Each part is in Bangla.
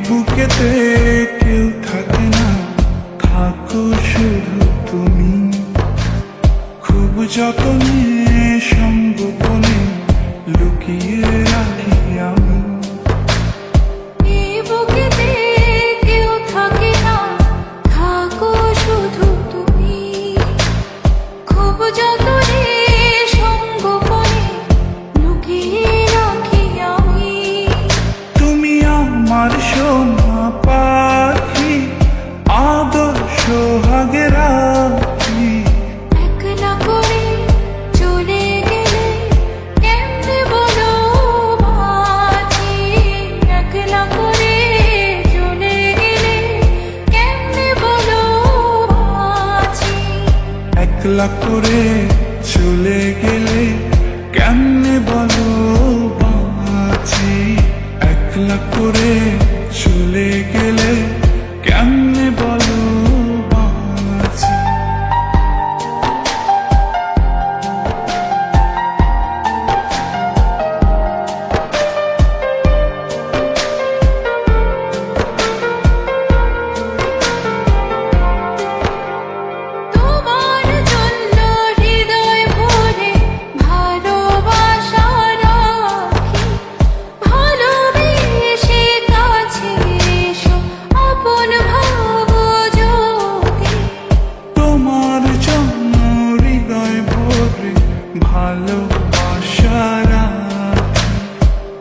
বুকেতে কেউ থাকে না, থাকো শুধু তুমি। খুব যতনে সংগোপনে লুকিয়ে রাখি আমি। এই বুকেতে কেউ থাকে না, থাকো শুধু তুমি। খুব যতনে সংগোপনে লুকিয়ে রাখি আমি। তুমি আমার সোনা পাখি, আদর্শ হাগে রাখি। একলা করে চলে গেলে কেমনে বলো বাঁচি। একলা করে চলে গেলে কেমনে বলো বাঁচি। একলা করে চলে গেলে কেমনে বলো বাঁচি। একলা করে চলে গেলে কেমনে বলো বাঁচি। তোমার জন্য হৃদয় ভরে ভালোবাসা রাখি। ভালোবেসে কাছে এসো, আপন ভাবো যদি। তোমার জন্য হৃদয় ভরে ভালোবাসা রাখি।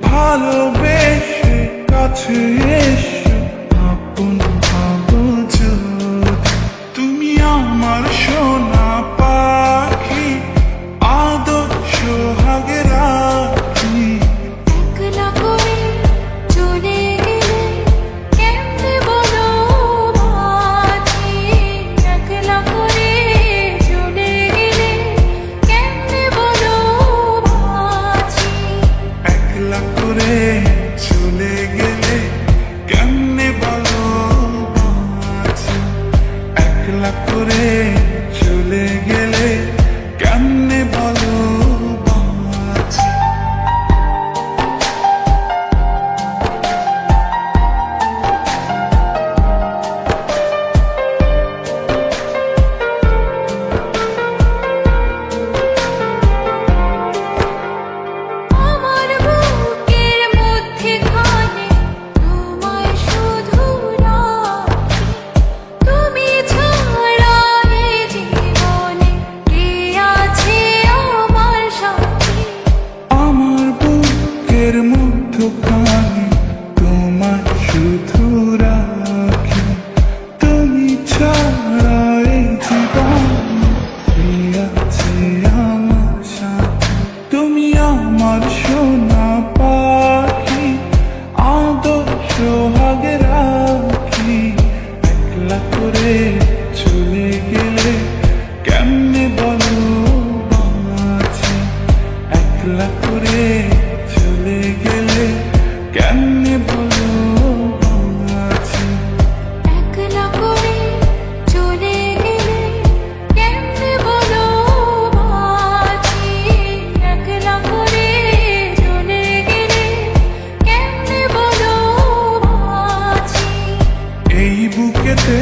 ভালোবেসে কাছে এসো, আপন ভাবো যদি। তুমি আমার সোনা পাখি, আদর্শ হাগে রাখি। একলা করে চলে গেলে কেমনে বলো বাঁচি। একলা করে চলে গেলে কেমনে বলো বাঁচি। একলা করে চলে গেলে কেমনে বলো বাঁচি। একলা করে চলে গেলে কেমনে বলো বাঁচি। আমার বুকের মধ্যে খানে তোমায় শুধু রাখি। তুমি ছাড়া এই জীবনে কে আছে আমার সাথী। আমার বুকের মধ্যখানে তোমার শুধু রাখি। তুমি ছাড়া এই জীবনে কে আছে আমার সাথে। তুমি আমার সোনা পাখি, আদর্শ হাগে রাখি। একলা করে চলে গেলে কেমনে বলো বাঁচি। একলা করে চলে গেলে কেমনে বলো বাঁচি। একলা করে চলে গেলে কেমনে বলো বাঁচি। একলা করে চলে গেলে কেমনে বলো বাঁচি। এই বুকেতে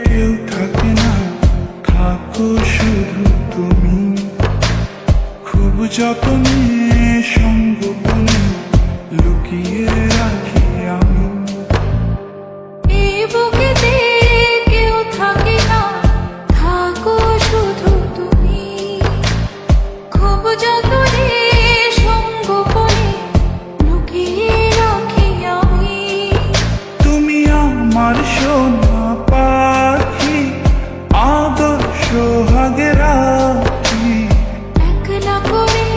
কেউ থাকে না, থাকো শুধু তুমি। খুব যতনে সংগোপনে লুকিয়ে রাখি আমি। এই বুকেতে কেউ থাকে না, থাকো শুধু তুমি। খুব যতনে সংগোপনে লুকিয়ে রাখি আমি। তুমি আমার সোনা পাখি, আদর্শ হাগে রাখি। একলা করে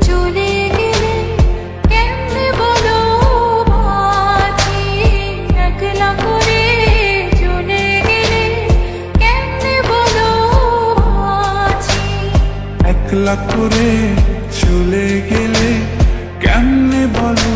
চলে গেলে কেমনে বলো বাঁচি। একলা করে চলে গেলে কেমনে বলো বাঁচি। একলা করে চলে গেলে কেমনে বলো